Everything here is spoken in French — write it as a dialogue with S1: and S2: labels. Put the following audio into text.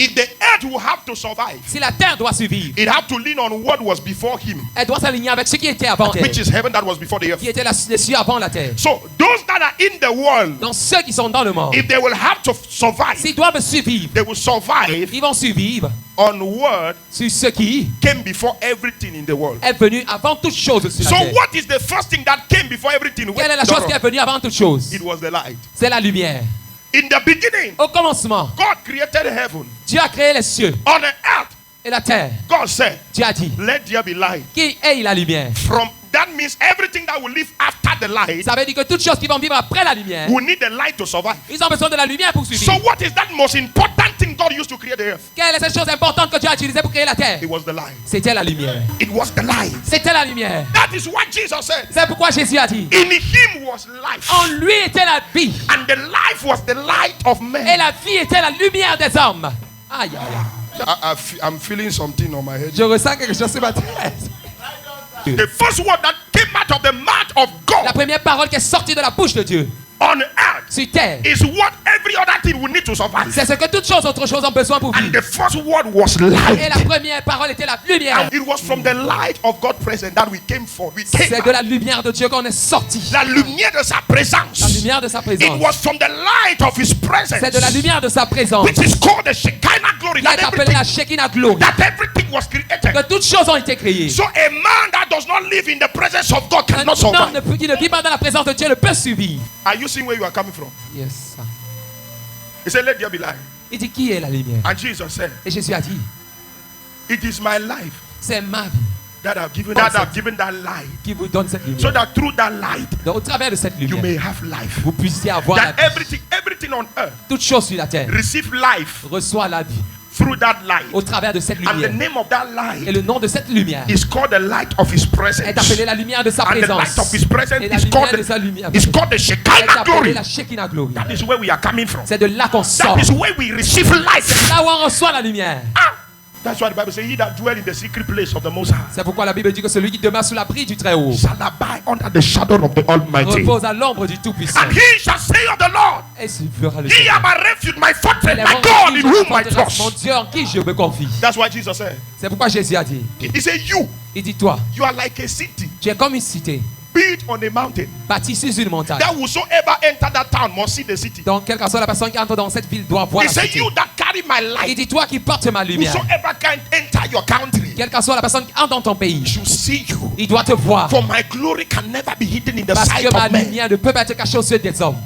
S1: if the earth will have to survive,
S2: si la terre doit survivre,
S1: it had to lean on what was before him,
S2: elle doit s'aligner avec ce qui était avant terre,
S1: which is heaven that was before the earth.
S2: qui était les cieux avant la terre.
S1: So those that are in the world,
S2: Donc ceux qui sont dans le monde,
S1: if they will have to survive,
S2: s'ils doivent survivre,
S1: they will survive
S2: ils vont survivre
S1: on what
S2: sur ce qui
S1: came before everything in the world.
S2: est venu avant toute chose sur la
S1: So
S2: terre.
S1: what is the first thing that came before everything?
S2: Quelle est la chose qui est venue avant toute chose?
S1: It was the light.
S2: C'est la lumière.
S1: In the beginning,
S2: Au commencement,
S1: God created heaven.
S2: Dieu a créé les cieux
S1: On the earth,
S2: et la terre.
S1: God said,
S2: Dieu a dit
S1: let there be light.
S2: qu'il ait la lumière.
S1: That means everything that will live after the light
S2: Ça veut dire que toutes choses qui vont vivre après la lumière,
S1: will need the light to survive.
S2: ils ont besoin de la lumière pour
S1: So
S2: survivre.
S1: what is that most important thing God used to create the earth?
S2: Quelle est cette chose importante que Dieu a utilisée pour créer la terre?
S1: It was the light.
S2: C'était la lumière.
S1: It was the light.
S2: C'était la lumière.
S1: That is what Jesus said.
S2: C'est pourquoi Jésus a dit,
S1: In him was life.
S2: en lui était la vie.
S1: And the life was the light of
S2: Et
S1: men.
S2: la vie était la lumière des hommes. Aïe, aïe, aïe.
S1: I'm feeling something on my head.
S2: Je ressens quelque chose sur ma tête.
S1: The first word that came out of the mouth of
S2: La
S1: God
S2: première parole qui est sortie de la bouche de Dieu
S1: on earth
S2: sur terre,
S1: is what every other thing will need to survive.
S2: c'est ce que toutes choses, autres choses ont besoin pour
S1: And
S2: vivre.
S1: the first word was
S2: Et
S1: light.
S2: la première parole était la lumière.
S1: And it was from the light of God present that we came for. We came
S2: C'est de la lumière de Dieu qu'on est sorti.
S1: La lumière de sa
S2: La
S1: présence.
S2: lumière de sa
S1: It
S2: présence.
S1: was from the light of his presence.
S2: C'est de la lumière de sa présence.
S1: Which is called the Shekinah glory.
S2: Qui est appelée la Shekinah Glory.
S1: That everything was created.
S2: Que toutes choses ont été créées.
S1: So a man that does not live in the presence of God
S2: Un
S1: cannot
S2: homme
S1: survive.
S2: qui ne vit pas dans la présence de Dieu ne peut survivre.
S1: Are you seeing where you are coming from?
S2: Yes.
S1: He said, let there be light.
S2: Il dit qui est la lumière?
S1: And Jesus said,
S2: Et Jésus a dit,
S1: it is my life
S2: c'est ma vie
S1: that I've given that light.
S2: qui vous donne cette
S1: So
S2: lumière.
S1: that through that light
S2: Donc au travers de cette
S1: you
S2: lumière,
S1: may have life.
S2: vous puissiez avoir la
S1: That
S2: vie.
S1: everything on earth
S2: Toute chose sur la terre
S1: receive life
S2: reçoit la vie
S1: through that light.
S2: au travers de cette
S1: And the
S2: lumière.
S1: name of that
S2: Et
S1: light
S2: le nom de cette lumière
S1: is called the light of his presence.
S2: est appelé la lumière de sa
S1: And the
S2: présence.
S1: light of his presence
S2: Et la
S1: is
S2: lumière
S1: called
S2: de sa lumière
S1: the
S2: est
S1: Shekinah
S2: appelée
S1: glory.
S2: la Shekinah Glory.
S1: That is where we are coming from.
S2: C'est de là qu'on sort.
S1: That is where we receive life.
S2: Là où on reçoit la lumière.
S1: Ah! That's why the Bible says, he that dwell in the secret place of the Most High
S2: C'est pourquoi la Bible dit que celui qui demeure sous l'abri du Très-Haut
S1: shall abide under the shadow of the Almighty.
S2: repose à l'ombre du Tout-Puissant.
S1: And he shall say of the Lord,
S2: Et s'il fera le
S1: Ye
S2: Seigneur.
S1: are my refuge, my fortress,
S2: Elle est
S1: my
S2: mon
S1: God
S2: refuge,
S1: in whom
S2: ma
S1: I
S2: forteresse, mon
S1: trust.
S2: Dieu en qui je me confie.
S1: That's why Jesus said,
S2: C'est pourquoi Jésus a dit,
S1: he said, you
S2: il dit toi,
S1: are like a city
S2: tu es comme une cité
S1: built on a mountain.
S2: bâtie sur une montagne.
S1: That whosoever enter that town must see the city.
S2: Donc quelle que soit la personne qui entre dans cette ville doit voir
S1: He
S2: la
S1: said,
S2: cité.
S1: you that carry my
S2: Il
S1: light,
S2: dit toi qui portes ma lumière.
S1: whosoever can enter your country,
S2: Quelle que soit la personne qui entre dans ton pays,
S1: should see you.
S2: il doit te voir.
S1: For my glory can never be hidden in the
S2: Parce
S1: sight
S2: que ma
S1: of men.
S2: lumière ne peut pas être cachée aux yeux des hommes.